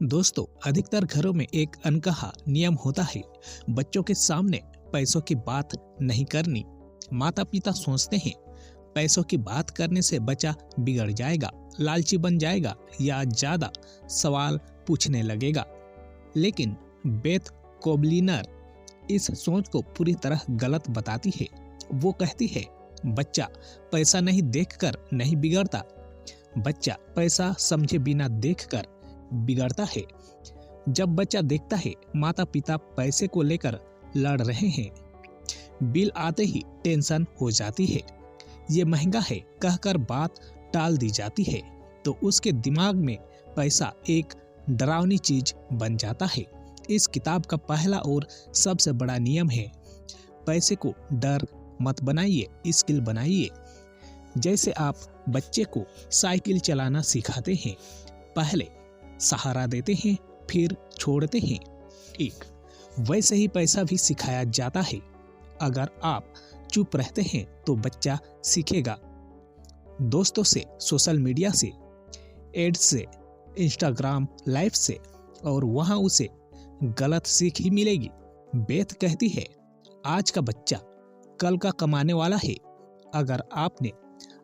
दोस्तों, अधिकतर घरों में एक अनकहा नियम होता है। बच्चों के सामने पैसों की बात नहीं करनी। माता पिता सोचते हैं पैसों की बात करने से बच्चा बिगड़ जाएगा, लालची बन जाएगा या ज्यादा सवाल पूछने लगेगा। लेकिन बेथ कोबलिनर इस सोच को पूरी तरह गलत बताती है। वो कहती है, बच्चा पैसा नहीं देखकर नहीं बिगड़ता, बच्चा पैसा समझे बिना देखकर बिगड़ता है। जब बच्चा देखता है माता पिता पैसे को लेकर लड़ रहे हैं, बिल आते ही टेंशन हो जाती है, ये महंगा है कहकर बात टाल दी जाती है, तो उसके दिमाग में पैसा एक डरावनी चीज बन जाता है। इस किताब का पहला और सबसे बड़ा नियम है, पैसे को डर मत बनाइए, स्किल बनाइए। जैसे आप बच्चे को साइकिल चलाना सिखाते हैं, पहले सहारा देते हैं फिर छोड़ते हैं, ठीक वैसे ही पैसा भी सिखाया जाता है। अगर आप चुप रहते हैं तो बच्चा सीखेगा। दोस्तों से, सोशल मीडिया से, एड्स से, इंस्टाग्राम लाइव से, और वहां उसे गलत सीख ही मिलेगी। बेथ कहती है, आज का बच्चा कल का कमाने वाला है। अगर आपने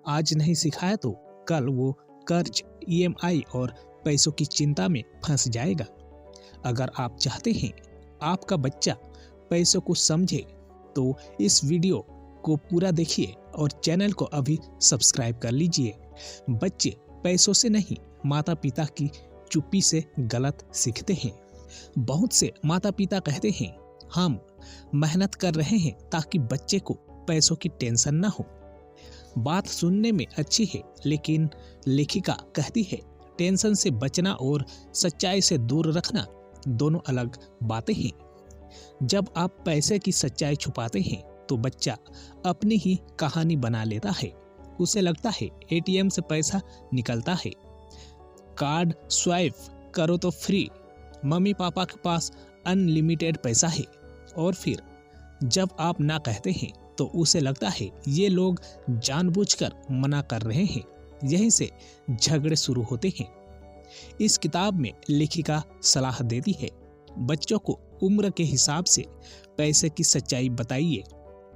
आज नहीं सिखाया तो कल वो कर्ज, ईएमआई और पैसों की चिंता में फंस जाएगा। अगर आप चाहते हैं आपका बच्चा पैसों को समझे तो इस वीडियो को पूरा देखिए और चैनल को अभी सब्सक्राइब कर लीजिए। बच्चे पैसों से नहीं, माता पिता की चुप्पी से गलत सीखते हैं। बहुत से माता पिता कहते हैं, हम मेहनत कर रहे हैं ताकि बच्चे को पैसों की टेंशन ना हो। बात सुनने में अच्छी है, लेकिन लेखिका कहती है, टेंशन से बचना और सच्चाई से दूर रखना दोनों अलग बातें हैं। जब आप पैसे की सच्चाई छुपाते हैं तो बच्चा अपनी ही कहानी बना लेता है। उसे लगता है एटीएम से पैसा निकलता है, कार्ड स्वाइप करो तो फ्री, मम्मी पापा के पास अनलिमिटेड पैसा है। और फिर जब आप ना कहते हैं तो उसे लगता है ये लोग जानबूझकर मना कर रहे हैं। यहीं से झगड़े शुरू होते हैं। इस किताब में लेखिका सलाह देती है, बच्चों को उम्र के हिसाब से पैसे की सच्चाई बताइए।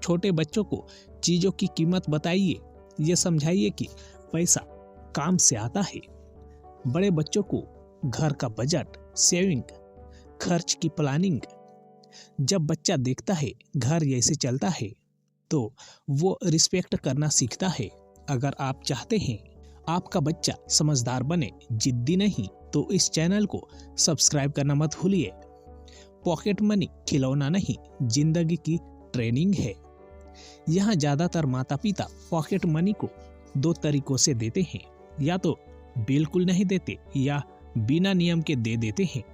छोटे बच्चों को चीजों की कीमत बताइए, ये समझाइए कि पैसा काम से आता है। बड़े बच्चों को घर का बजट, सेविंग, खर्च की प्लानिंग। जब बच्चा देखता है घर ऐसे चलता है तो वो रिस्पेक्ट करना सीखता है। अगर आप चाहते हैं आपका बच्चा समझदार बने, जिद्दी नहीं, तो इस चैनल को सब्सक्राइब करना मत भूलिए। पॉकेट मनी खिलौना नहीं, जिंदगी की ट्रेनिंग है। यहाँ ज्यादातर माता पिता पॉकेट मनी को दो तरीकों से देते हैं, या तो बिल्कुल नहीं देते या बिना नियम के दे देते हैं।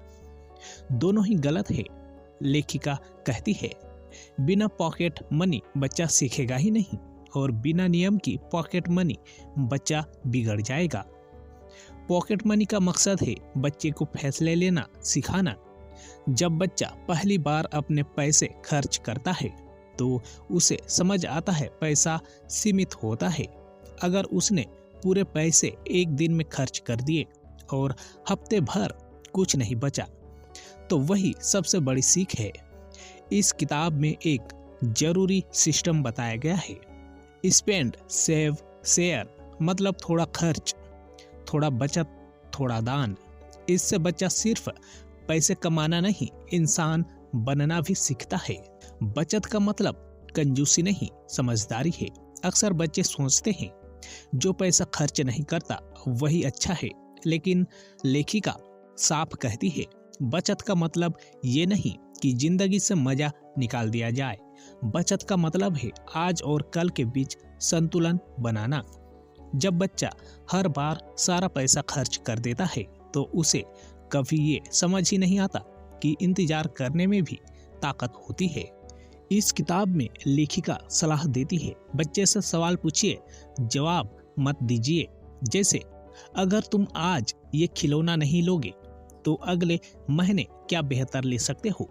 दोनों ही गलत है। लेखिका कहती है, बिना पॉकेट मनी बच्चा सीखेगा ही नहीं, और बिना नियम की पॉकेट मनी बच्चा बिगड़ जाएगा। पॉकेट मनी का मकसद है बच्चे को फैसले लेना सिखाना। जब बच्चा पहली बार अपने पैसे खर्च करता है तो उसे समझ आता है पैसा सीमित होता है। अगर उसने पूरे पैसे एक दिन में खर्च कर दिए और हफ्ते भर कुछ नहीं बचा तो वही सबसे बड़ी सीख है। इस किताब में एक जरूरी सिस्टम बताया गया है, स्पेंड सेव शेयर, मतलब थोड़ा खर्च, थोड़ा बचत, थोड़ा दान। इससे बच्चा सिर्फ पैसे कमाना नहीं, इंसान बनना भी सीखता है। बचत का मतलब कंजूसी नहीं, समझदारी है। अक्सर बच्चे सोचते हैं जो पैसा खर्च नहीं करता वही अच्छा है, लेकिन लेखिका साफ कहती है, बचत का मतलब ये नहीं कि जिंदगी से मजा निकाल दिया जाए। बचत का मतलब है आज और कल के बीच संतुलन बनाना। जब बच्चा हर बार सारा पैसा खर्च कर देता है तो उसे कभी ये समझ ही नहीं आता कि इंतजार करने में भी ताकत होती है। इस किताब में लेखिका सलाह देती है, बच्चे से सवाल पूछिए, जवाब मत दीजिए। जैसे, अगर तुम आज ये खिलौना नहीं लोगे तो अगले महीने क्या बेहतर ले सकते हो।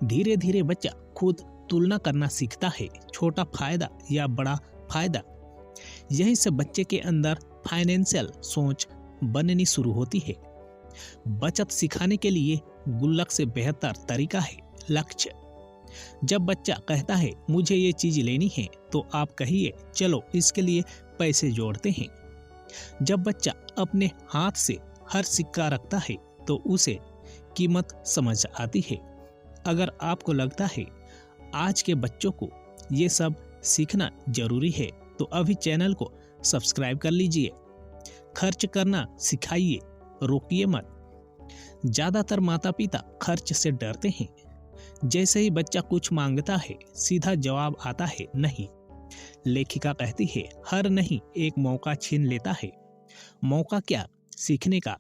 धीरे धीरे बच्चा खुद तुलना करना सीखता है, छोटा फायदा या बड़ा फायदा। यहीं से बच्चे के अंदर फाइनेंशियल सोच बननी शुरू होती है। बचत सिखाने के लिए गुल्लक से बेहतर तरीका है लक्ष्य। जब बच्चा कहता है मुझे ये चीज लेनी है, तो आप कहिए चलो इसके लिए पैसे जोड़ते हैं। जब बच्चा अपने हाथ से हर सिक्का रखता है, तो उसे कीमत समझ आती है। अगर आपको लगता है आज के बच्चों को ये सब सीखना जरूरी है, तो अभी चैनल को सब्सक्राइब कर लीजिए। खर्च करना सिखाइए, रोकिए मत। ज्यादातर माता पिता खर्च से डरते हैं। जैसे ही बच्चा कुछ मांगता है, सीधा जवाब आता है नहीं। लेखिका कहती है हर नहीं एक मौका छीन लेता है। मौका क्या, सीखने का।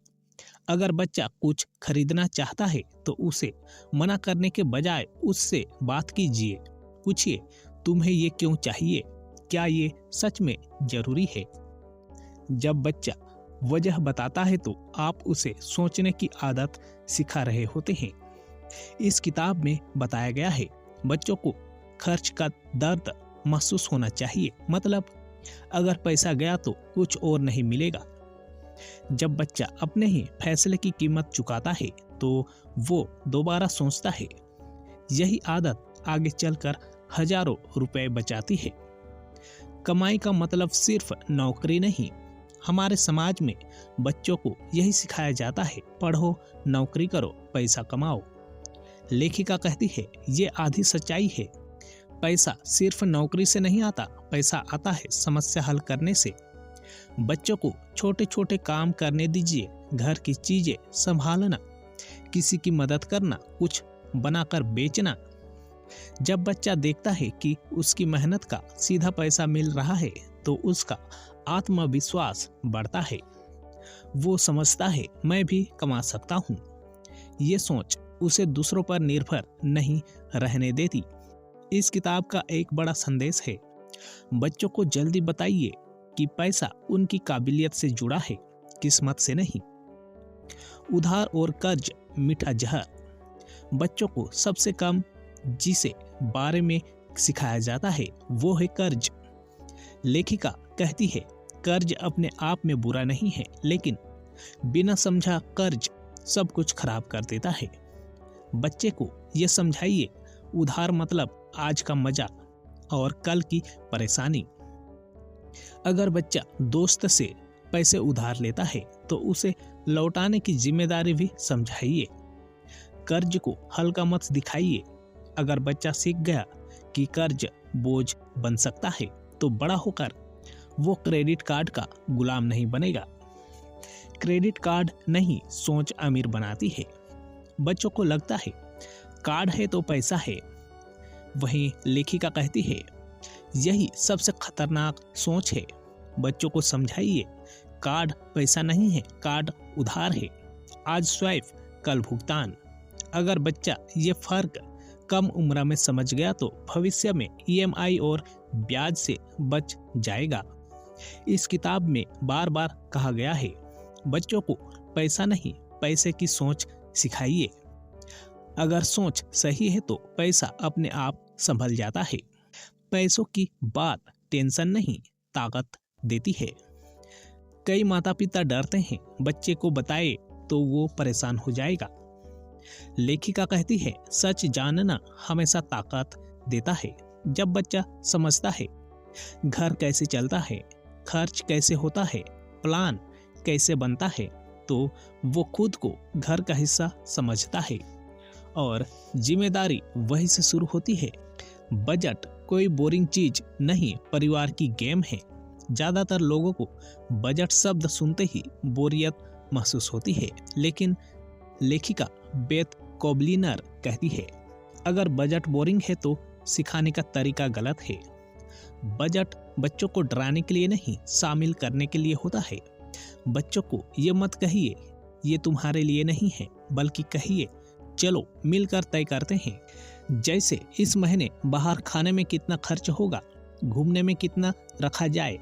अगर बच्चा कुछ खरीदना चाहता है, तो उसे मना करने के बजाय उससे बात कीजिए। पूछिए तुम्हें ये क्यों चाहिए, क्या ये सच में जरूरी है। जब बच्चा वजह बताता है, तो आप उसे सोचने की आदत सिखा रहे होते हैं। इस किताब में बताया गया है बच्चों को खर्च का दर्द महसूस होना चाहिए। मतलब अगर पैसा गया तो कुछ और नहीं मिलेगा। जब बच्चा अपने ही फैसले की कीमत चुकाता है, तो वो दोबारा सोचता है। यही आदत आगे चलकर हजारों रुपए बचाती है। कमाई का मतलब सिर्फ नौकरी नहीं। हमारे समाज में बच्चों को यही सिखाया जाता है, पढ़ो, नौकरी करो, पैसा कमाओ। लेखिका कहती है ये आधी सच्चाई है। पैसा सिर्फ नौकरी से नहीं आता, पैसा आता है समस्या हल करने से। बच्चों को छोटे छोटे काम करने दीजिए, घर की चीजें संभालना, किसी की मदद करना, कुछ बनाकर बेचना। जब बच्चा देखता है कि उसकी मेहनत का सीधा पैसा मिल रहा है, तो उसका आत्मविश्वास बढ़ता है। वो समझता है मैं भी कमा सकता हूँ। ये सोच उसे दूसरों पर निर्भर नहीं रहने देती। इस किताब का एक बड़ा संदेश है, बच्चों को जल्दी बताइए कि पैसा उनकी काबिलियत से जुड़ा है, किस्मत से नहीं। उधार और कर्ज मीठा जहर। बच्चों को सबसे कम जिसे बारे में सिखाया जाता है, वो है कर्ज। लेखिका कहती है कर्ज अपने आप में बुरा नहीं है, लेकिन बिना समझा कर्ज सब कुछ खराब कर देता है। बच्चे को यह समझाइए उधार मतलब आज का मजा और कल की परेशानी। अगर बच्चा दोस्त से पैसे उधार लेता है, तो उसे लौटाने की जिम्मेदारी भी समझाइए। कर्ज को हल्का मत दिखाइए। अगर बच्चा सीख गया कि कर्ज बोझ बन सकता है, तो बड़ा होकर वो क्रेडिट कार्ड का गुलाम नहीं बनेगा। क्रेडिट कार्ड नहीं सोच अमीर बनाती है। बच्चों को लगता है कार्ड है तो पैसा है। वहीं लेखिका कहती है यही सबसे खतरनाक सोच है। बच्चों को समझाइए कार्ड पैसा नहीं है, कार्ड उधार है। आज स्वाइप, कल भुगतान। अगर बच्चा ये फर्क कम उम्र में समझ गया, तो भविष्य में ईएमआई और ब्याज से बच जाएगा। इस किताब में बार बार कहा गया है बच्चों को पैसा नहीं, पैसे की सोच सिखाइए। अगर सोच सही है, तो पैसा अपने आप संभल जाता है। पैसों की बात टेंशन नहीं, ताकत देती है। कई माता पिता डरते हैं बच्चे को बताए तो वो परेशान हो जाएगा। लेखिका कहती है सच जानना हमेशा ताकत देता है। जब बच्चा समझता है घर कैसे चलता है, खर्च कैसे होता है, प्लान कैसे बनता है, तो वो खुद को घर का हिस्सा समझता है और जिम्मेदारी वहीं से शुरू होती है। बजट कोई बोरिंग चीज नहीं, परिवार की गेम है। ज्यादातर लोगों को बजट शब्द सुनते ही बोरियत महसूस होती है, लेकिन लेखिका बेथ कोबलिनर कहती है अगर बजट बोरिंग है तो सिखाने का तरीका गलत है। बजट बच्चों को डराने के लिए नहीं, शामिल करने के लिए होता है। बच्चों को ये मत कहिए ये तुम्हारे लिए नहीं है, बल्कि कहिए चलो मिलकर तय करते हैं। जैसे इस महीने बाहर खाने में कितना खर्च होगा, घूमने में कितना रखा जाए,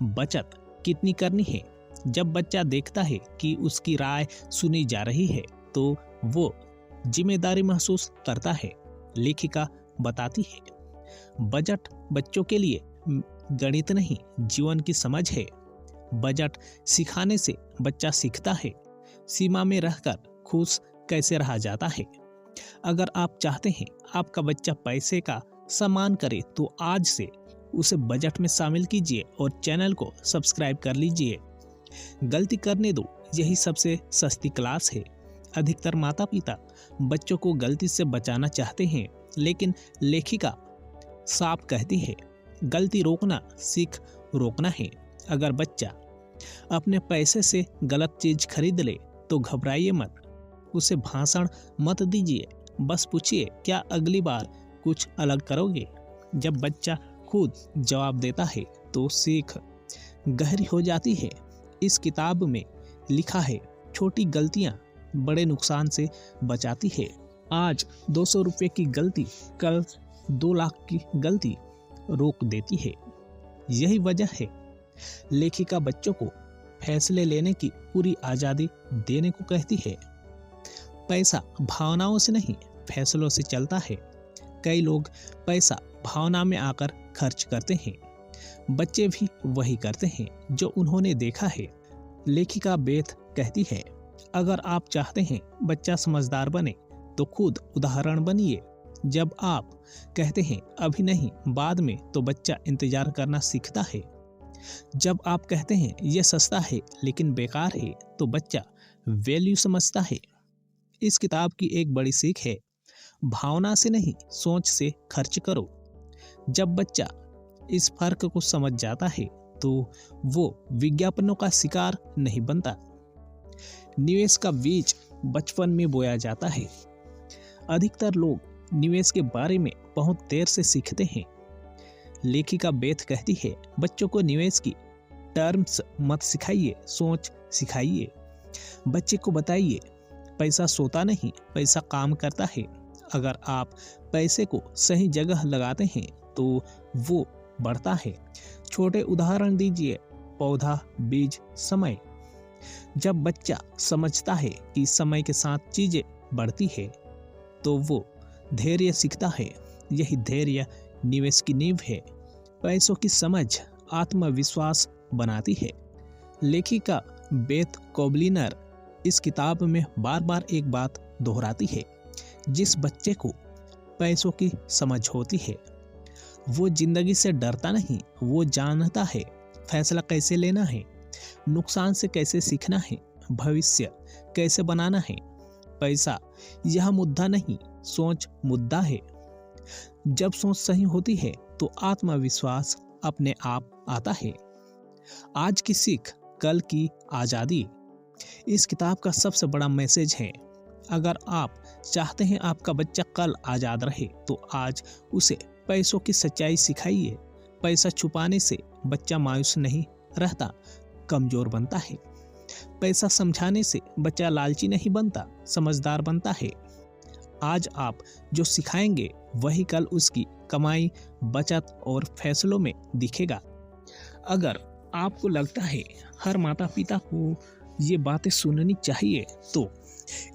बचत कितनी करनी है। जब बच्चा देखता है कि उसकी राय सुनी जा रही है, तो वो जिम्मेदारी महसूस करता है। लेखिका बताती है बजट बच्चों के लिए गणित नहीं, जीवन की समझ है। बजट सिखाने से बच्चा सीखता है सीमा में रहकर खुश कैसे रहा जाता है। अगर आप चाहते हैं आपका बच्चा पैसे का सम्मान करे तो आज से उसे बजट में शामिल कीजिए और चैनल को सब्सक्राइब कर लीजिए। गलती करने दो, यही सबसे सस्ती क्लास है। अधिकतर माता पिता बच्चों को गलती से बचाना चाहते हैं, लेकिन लेखिका साफ कहती है गलती रोकना सीख रोकना है। अगर बच्चा अपने पैसे से गलत चीज खरीद ले तो घबराइए मत, उसे भाषण मत दीजिए, बस पूछिए क्या अगली बार कुछ अलग करोगे। जब बच्चा खुद जवाब देता है तो सीख गहरी हो जाती है। इस किताब में लिखा है छोटी गलतियां बड़े नुकसान से बचाती है। आज 200 रुपये की गलती कल 2 लाख की गलती रोक देती है। यही वजह है लेखिका बच्चों को फैसले लेने की पूरी आज़ादी देने को कहती है। पैसा भावनाओं से नहीं, फैसलों से चलता है। कई लोग पैसा भावना में आकर खर्च करते हैं। बच्चे भी वही करते हैं जो उन्होंने देखा है। लेखिका बेथ कहती है अगर आप चाहते हैं बच्चा समझदार बने तो खुद उदाहरण बनिए। जब आप कहते हैं अभी नहीं बाद में तो बच्चा इंतजार करना सीखता है। जब आप कहते हैं यह सस्ता है लेकिन बेकार है तो बच्चा वैल्यू समझता है। इस किताब की एक बड़ी सीख है भावना से नहीं सोच से खर्च करो। जब बच्चा इस फर्क को समझ जाता है तो वो विज्ञापनों का शिकार नहीं बनता। निवेश का बीज बचपन में बोया जाता है। अधिकतर लोग निवेश के बारे में बहुत देर से सीखते हैं। लेखिका बेथ कहती है बच्चों को निवेश की टर्म्स मत सिखाइए, सोच सिखाइए। बच्चे को बताइए पैसा सोता नहीं, पैसा काम करता है। अगर आप पैसे को सही जगह लगाते हैं तो वो बढ़ता है। छोटे उदाहरण दीजिए, पौधा, बीज, समय। जब बच्चा समझता है कि समय के साथ चीजें बढ़ती है तो वो धैर्य सीखता है। यही धैर्य निवेश की नींव है। पैसों की समझ आत्मविश्वास बनाती है। लेखिका बेथ कोबलिनर इस किताब में बार बार एक बात दोहराती है, जिस बच्चे को पैसों की समझ होती है वो जिंदगी से डरता नहीं। वो जानता है फैसला कैसे लेना है, नुकसान से कैसे सीखना है, भविष्य कैसे बनाना है। पैसा यह मुद्दा नहीं, सोच मुद्दा है। जब सोच सही होती है तो आत्मविश्वास अपने आप आता है। आज की सीख कल की आज़ादी इस किताब का सबसे बड़ा मैसेज है। अगर आप चाहते हैं आपका बच्चा कल आज़ाद रहे तो आज उसे पैसों की सच्चाई सिखाइए। पैसा छुपाने से बच्चा मायूस नहीं रहता, कमजोर बनता है। पैसा समझाने से बच्चा लालची नहीं बनता, समझदार बनता है। आज आप जो सिखाएंगे वही कल उसकी कमाई, बचत और फैसलों में दिखेगा। अगर आपको लगता है हर माता पिता को ये बातें सुननी चाहिए तो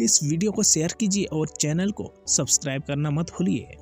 इस वीडियो को शेयर कीजिए और चैनल को सब्सक्राइब करना मत भूलिए।